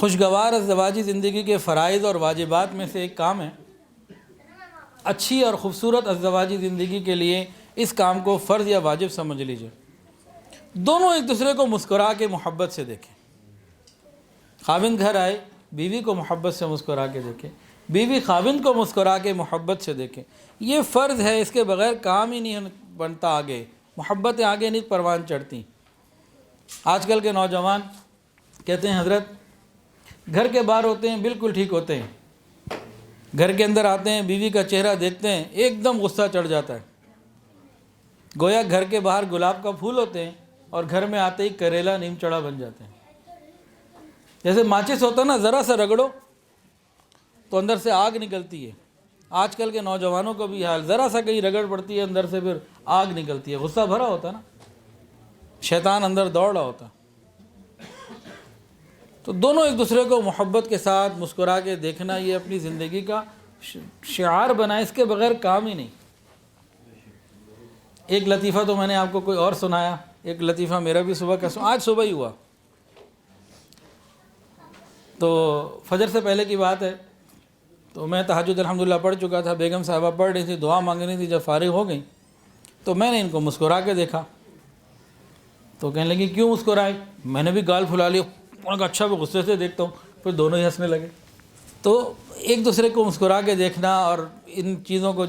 خوشگوار ازدواجی زندگی کے فرائض اور واجبات میں سے ایک کام ہے۔ اچھی اور خوبصورت ازدواجی زندگی کے لیے اس کام کو فرض یا واجب سمجھ لیجئے۔ دونوں ایک دوسرے کو مسکرا کے محبت سے دیکھیں۔ خاوند گھر آئے، بیوی کو محبت سے مسکرا کے دیکھیں، بیوی خاوند کو مسکرا کے محبت سے دیکھیں۔ یہ فرض ہے، اس کے بغیر کام ہی نہیں بنتا، آگے محبتیں آگے نہیں پروان چڑھتی۔ آج کل کے نوجوان کہتے ہیں حضرت گھر کے باہر ہوتے ہیں بالکل ٹھیک ہوتے ہیں، گھر کے اندر آتے ہیں بیوی کا چہرہ دیکھتے ہیں ایک دم غصہ چڑھ جاتا ہے، گویا گھر کے باہر گلاب کا پھول ہوتے ہیں اور گھر میں آتے ہی کریلا نیم چڑھا بن جاتے ہیں۔ جیسے ماچس ہوتا نا، ذرا سا رگڑو تو اندر سے آگ نکلتی ہے۔ آج کل کے نوجوانوں کو بھی حال، ذرا سا کہیں رگڑ پڑتی ہے اندر سے پھر آگ نکلتی ہے، غصہ بھرا ہوتا نا، شیطان اندر دوڑ رہا ہوتا۔ تو دونوں ایک دوسرے کو محبت کے ساتھ مسکرا کے دیکھنا، یہ اپنی زندگی کا شعار بنائے، اس کے بغیر کام ہی نہیں۔ ایک لطیفہ تو میں نے آپ کو کوئی اور سنایا، ایک لطیفہ میرا بھی صبح کا آج صبح ہی ہوا۔ تو فجر سے پہلے کی بات ہے، تو میں تہجد الحمدللہ پڑھ چکا تھا، بیگم صاحبہ پڑھ رہی تھی، دعا مانگ رہی تھی، جب فارغ ہو گئی تو میں نے ان کو مسکرا کے دیکھا، تو کہنے لگی کیوں مسکرائے؟ میں نے بھی گال پھلا لیا، انہوں نے کہا اچھا میں غصے سے دیکھتا ہوں، پھر دونوں ہی ہنسنے لگے۔ تو ایک دوسرے کو مسکرا کے دیکھنا اور ان چیزوں کو،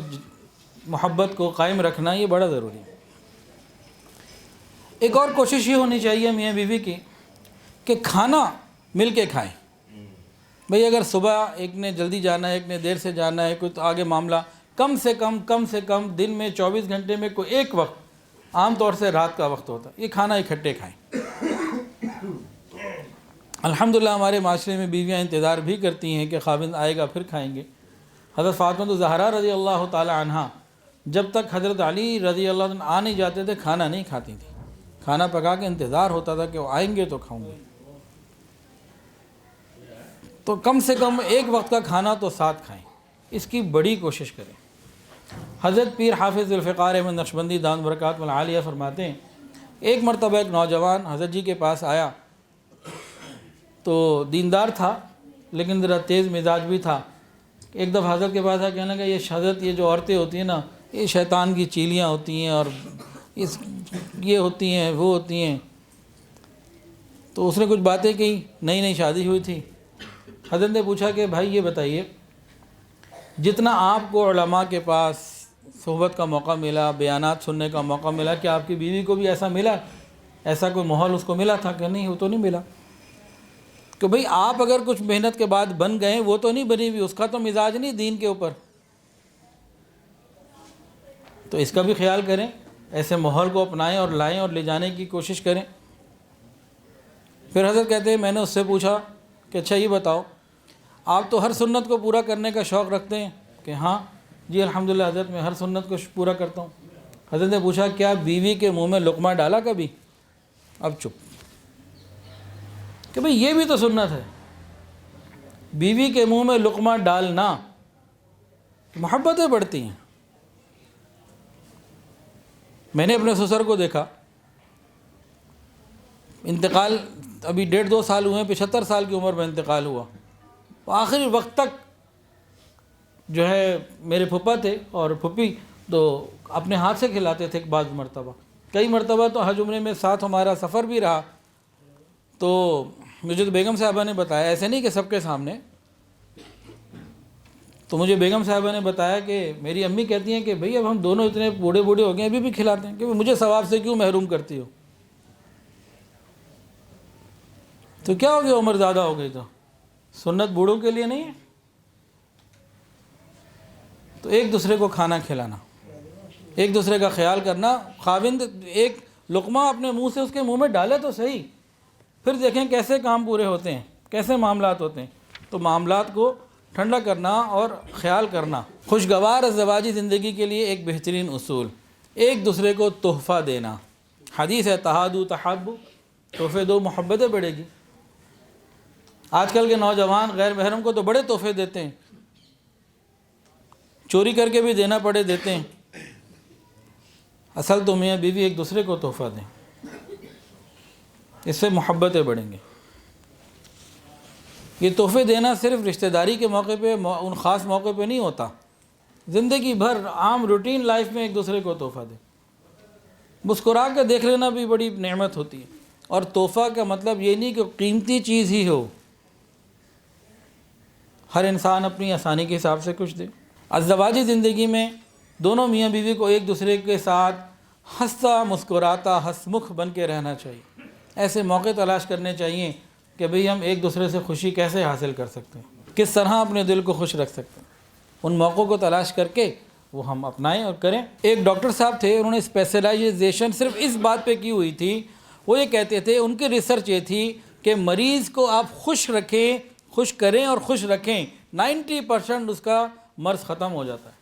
محبت کو قائم رکھنا، یہ بڑا ضروری ہے۔ ایک اور کوشش یہ ہونی چاہیے میاں بیوی کی کہ کھانا مل کے کھائیں۔ بھئی اگر صبح ایک نے جلدی جانا ہے، ایک نے دیر سے جانا ہے، کوئی تو آگے معاملہ، کم سے کم دن میں 24 گھنٹے میں کوئی ایک وقت، عام طور سے رات کا وقت ہوتا ہے، یہ کھانا اکٹھے کھائیں۔ الحمدللہ ہمارے معاشرے میں بیویاں انتظار بھی کرتی ہیں کہ خاوند آئے گا پھر کھائیں گے۔ حضرت فاطمہ زہرا رضی اللہ تعالی عنہا جب تک حضرت علی رضی اللہ عنہ آ نہیں جاتے تھے کھانا نہیں کھاتی تھی، کھانا پکا کے انتظار ہوتا تھا کہ وہ آئیں گے تو کھاؤں گے۔ تو کم سے کم ایک وقت کا کھانا تو ساتھ کھائیں، اس کی بڑی کوشش کریں۔ حضرت پیر حافظ ذوالفقار احمد نقشبندی دامت برکاتہ العالیہ فرماتے ہیں، ایک مرتبہ ایک نوجوان حضرت جی کے پاس آیا، تو دیندار تھا لیکن ذرا تیز مزاج بھی تھا۔ ایک دفعہ حضرت کے پاس آیا، کہنے لگا یہ حضرت یہ جو عورتیں ہوتی ہیں نا، یہ شیطان کی چیلیاں ہوتی ہیں اور یہ ہوتی ہیں وہ ہوتی ہیں۔ تو اس نے کچھ باتیں کہیں، نئی نئی شادی ہوئی تھی۔ حضرت نے پوچھا کہ بھائی یہ بتائیے، جتنا آپ کو علماء کے پاس صحبت کا موقع ملا، بیانات سننے کا موقع ملا، کہ آپ کی بیوی کو بھی ایسا ملا، ایسا کوئی ماحول اس کو ملا تھا کہ نہیں؟ وہ تو نہیں ملا۔ کہ بھئی آپ اگر کچھ محنت کے بعد بن گئے، وہ تو نہیں بنی ہوئی، اس کا تو مزاج نہیں دین کے اوپر، تو اس کا بھی خیال کریں، ایسے ماحول کو اپنائیں اور لائیں اور لے جانے کی کوشش کریں۔ پھر حضرت کہتے ہیں میں نے اس سے پوچھا کہ اچھا یہ بتاؤ، آپ تو ہر سنت کو پورا کرنے کا شوق رکھتے ہیں؟ کہ ہاں جی الحمدللہ حضرت میں ہر سنت کو پورا کرتا ہوں۔ حضرت نے پوچھا کیا بیوی کے منہ میں لقمہ ڈالا کبھی؟ اب چپ، کہ بھئی یہ بھی تو سنت ہے، بیوی کے منہ میں لقمہ ڈالنا، محبتیں بڑھتی ہیں۔ میں نے اپنے سسر کو دیکھا، انتقال ابھی 1.5-2 سال ہوئے ہیں، 75 سال کی عمر میں انتقال ہوا، آخری وقت تک جو ہے میرے پھپھا تھے اور پھپھی تو اپنے ہاتھ سے کھلاتے تھے، بعض مرتبہ کئی مرتبہ تو حج عمرے میں ساتھ ہمارا سفر بھی رہا۔ تو مجھے تو بیگم صاحبہ نے بتایا، ایسے نہیں کہ سب کے سامنے، تو مجھے بیگم صاحبہ نے بتایا کہ میری امی کہتی ہیں کہ بھئی اب ہم دونوں اتنے بوڑھے ہو گئے ابھی بھی کھلاتے ہیں، کہ مجھے ثواب سے کیوں محروم کرتی ہو؟ تو کیا ہو گیا، عمر زیادہ ہو گئی تو سنت بوڑھوں کے لیے نہیں ہے؟ تو ایک دوسرے کو کھانا کھلانا، ایک دوسرے کا خیال کرنا۔ خاوند ایک لقمہ اپنے منہ سے اس کے منہ میں ڈالے تو صحیح، پھر دیکھیں کیسے کام پورے ہوتے ہیں، کیسے معاملات ہوتے ہیں۔ تو معاملات کو ٹھنڈا کرنا اور خیال کرنا۔ خوشگوار ازدواجی زندگی کے لیے ایک بہترین اصول، ایک دوسرے کو تحفہ دینا۔ حدیث ہے تہادو تحابو، تحفے دو محبتیں بڑھے گی۔ آج کل کے نوجوان غیر محرم کو تو بڑے تحفے دیتے ہیں، چوری کر کے بھی دینا پڑے دیتے ہیں۔ اصل تو میاں بیوی ایک دوسرے کو تحفہ دیں، اس سے محبتیں بڑھیں گی۔ یہ تحفے دینا صرف رشتہ داری کے موقع پہ، ان خاص موقع پہ نہیں ہوتا، زندگی بھر عام روٹین لائف میں ایک دوسرے کو تحفہ دے۔ مسکرا کے دیکھ لینا بھی بڑی نعمت ہوتی ہے۔ اور تحفہ کا مطلب یہ نہیں کہ قیمتی چیز ہی ہو، ہر انسان اپنی آسانی کے حساب سے کچھ دے۔ ازدواجی زندگی میں دونوں میاں بیوی کو ایک دوسرے کے ساتھ ہنستا مسکراتا ہنسمکھ بن کے رہنا چاہیے۔ ایسے موقع تلاش کرنے چاہیے کہ بھئی ہم ایک دوسرے سے خوشی کیسے حاصل کر سکتے ہیں، کس طرح اپنے دل کو خوش رکھ سکتے ہیں۔ ان موقعوں کو تلاش کر کے وہ ہم اپنائیں اور کریں۔ ایک ڈاکٹر صاحب تھے، انہوں نے اسپیشلائزیشن صرف اس بات پہ کی ہوئی تھی، وہ یہ کہتے تھے، ان کی ریسرچ یہ تھی کہ مریض کو آپ خوش رکھیں، خوش کریں اور خوش رکھیں، 90% اس کا مرض ختم ہو جاتا ہے۔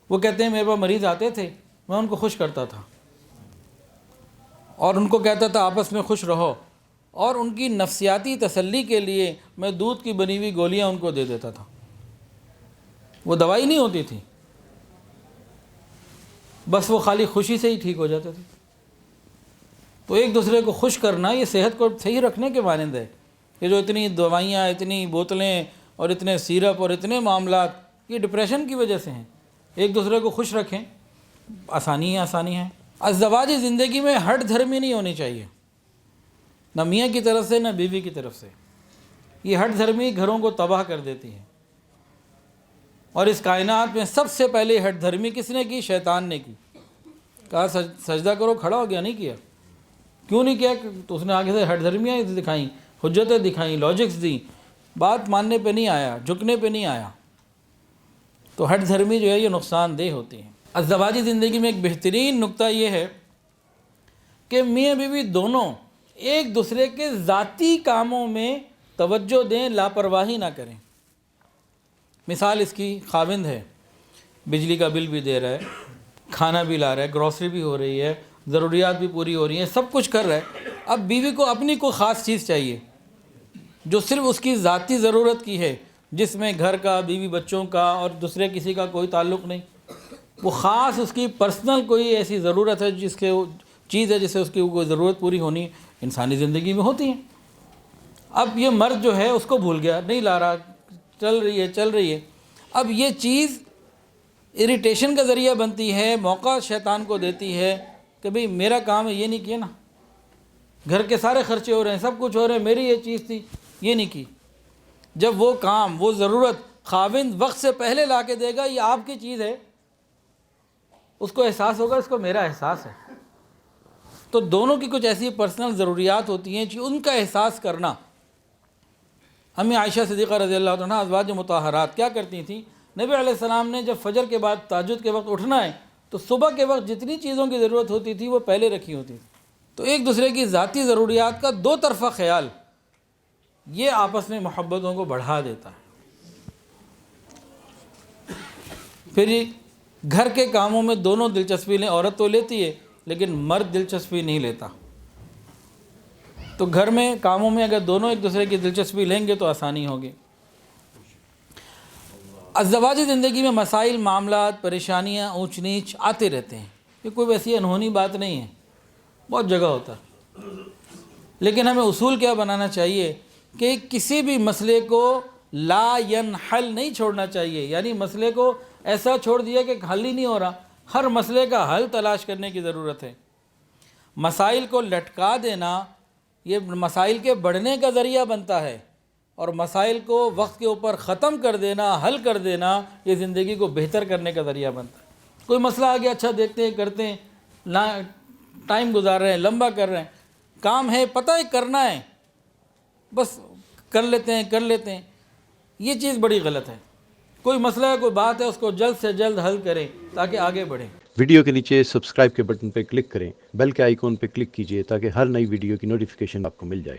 وہ کہتے ہیں میرے پاس مریض آتے تھے، میں ان کو خوش کرتا تھا اور ان کو کہتا تھا آپس میں خوش رہو، اور ان کی نفسیاتی تسلی کے لیے میں دودھ کی بنی ہوئی گولیاں ان کو دے دیتا تھا۔ وہ دوائی نہیں ہوتی تھی، بس وہ خالی خوشی سے ہی ٹھیک ہو جاتے تھے۔ تو ایک دوسرے کو خوش کرنا یہ صحت کو صحیح رکھنے کے مانند ہے۔ یہ جو اتنی دوائیاں، اتنی بوتلیں اور اتنے سیرپ اور اتنے معاملات، یہ ڈپریشن کی وجہ سے ہیں۔ ایک دوسرے کو خوش رکھیں، آسانی ہی آسانی ہے۔ ازدواجی زندگی میں ہٹ دھرمی نہیں ہونی چاہیے، نہ میاں کی طرف سے نہ بیوی کی طرف سے۔ یہ ہٹ دھرمی گھروں کو تباہ کر دیتی ہے، اور اس کائنات میں سب سے پہلے ہٹ دھرمی کس نے کی؟ شیطان نے کی۔ کہا سجدہ کرو، کھڑا ہو گیا، نہیں کیا۔ کیوں نہیں کیا؟ تو اس نے آگے سے ہٹ دھرمیاں دکھائیں، حجتیں دکھائیں، لاجکس دیں، بات ماننے پہ نہیں آیا، جھکنے پہ نہیں آیا۔ تو ہٹ دھرمی جو ہے یہ نقصان دہ ہوتی ہیں۔ ازدواجی زندگی میں ایک بہترین نقطہ یہ ہے کہ میاں بیوی دونوں ایک دوسرے کے ذاتی کاموں میں توجہ دیں، لاپرواہی نہ کریں۔ مثال اس کی، خاوند ہے، بجلی کا بل بھی دے رہا ہے، کھانا بھی لا رہا ہے، گروسری بھی ہو رہی ہے، ضروریات بھی پوری ہو رہی ہیں، سب کچھ کر رہا ہے۔ اب بیوی کو اپنی کوئی خاص چیز چاہیے جو صرف اس کی ذاتی ضرورت کی ہے، جس میں گھر کا، بیوی بچوں کا اور دوسرے کسی کا کوئی تعلق نہیں۔ وہ خاص اس کی پرسنل کوئی ایسی ضرورت ہے، جس کے چیز ہے جس سے اس کی کوئی ضرورت پوری ہونی انسانی زندگی میں ہوتی ہے۔ اب یہ مرد جو ہے اس کو بھول گیا، نہیں لا رہا، چل رہی ہے۔ اب یہ چیز اریٹیشن کا ذریعہ بنتی ہے، موقع شیطان کو دیتی ہے کہ بھئی میرا کام ہے، یہ نہیں کیا نا، گھر کے سارے خرچے ہو رہے ہیں، سب کچھ ہو رہے ہیں، میری یہ چیز تھی، یہ نہیں کی۔ جب وہ کام، وہ ضرورت خاوند وقت سے پہلے لا کے دے گا، یہ آپ کی چیز ہے، اس کو احساس ہوگا اس کو میرا احساس ہے۔ تو دونوں کی کچھ ایسی پرسنل ضروریات ہوتی ہیں کہ ان کا احساس کرنا۔ ہمیں عائشہ صدیقہ رضی اللہ عنہا ازواج مطہرات کیا کرتی تھیں؟ نبی علیہ السلام نے جب فجر کے بعد تہجد کے وقت اٹھنا ہے تو صبح کے وقت جتنی چیزوں کی ضرورت ہوتی تھی وہ پہلے رکھی ہوتی تھی۔ تو ایک دوسرے کی ذاتی ضروریات کا دو طرفہ خیال، یہ آپس میں محبتوں کو بڑھا دیتا ہے۔ پھر یہ گھر کے کاموں میں دونوں دلچسپی لیں، عورت تو لیتی ہے لیکن مرد دلچسپی نہیں لیتا۔ تو گھر میں کاموں میں اگر دونوں ایک دوسرے کی دلچسپی لیں گے تو آسانی ہوگی۔ ازدواجی زندگی میں مسائل، معاملات، پریشانیاں، اونچ نیچ آتے رہتے ہیں، یہ کوئی ویسی انہونی بات نہیں ہے، بہت جگہ ہوتا ہے۔ لیکن ہمیں اصول کیا بنانا چاہیے کہ کسی بھی مسئلے کو لا ینحل نہیں چھوڑنا چاہیے، یعنی مسئلے کو ایسا چھوڑ دیا کہ حل ہی نہیں ہو رہا۔ ہر مسئلے کا حل تلاش کرنے کی ضرورت ہے۔ مسائل کو لٹکا دینا یہ مسائل کے بڑھنے کا ذریعہ بنتا ہے، اور مسائل کو وقت کے اوپر ختم کر دینا، حل کر دینا، یہ زندگی کو بہتر کرنے کا ذریعہ بنتا ہے۔ کوئی مسئلہ آ گیا، اچھا دیکھتے ہیں، کرتے ہیں، ٹائم گزار رہے ہیں، لمبا کر رہے ہیں، کام ہے، پتہ ہے کرنا ہے، بس کر لیتے ہیں، یہ چیز بڑی غلط ہے۔ کوئی مسئلہ ہے، کوئی بات ہے، اس کو جلد سے جلد حل کریں تاکہ آگے بڑھیں۔ ویڈیو کے نیچے سبسکرائب کے بٹن پہ کلک کریں، بیل کے آئیکن پہ کلک کیجئے تاکہ ہر نئی ویڈیو کی نوٹیفیکیشن آپ کو مل جائے۔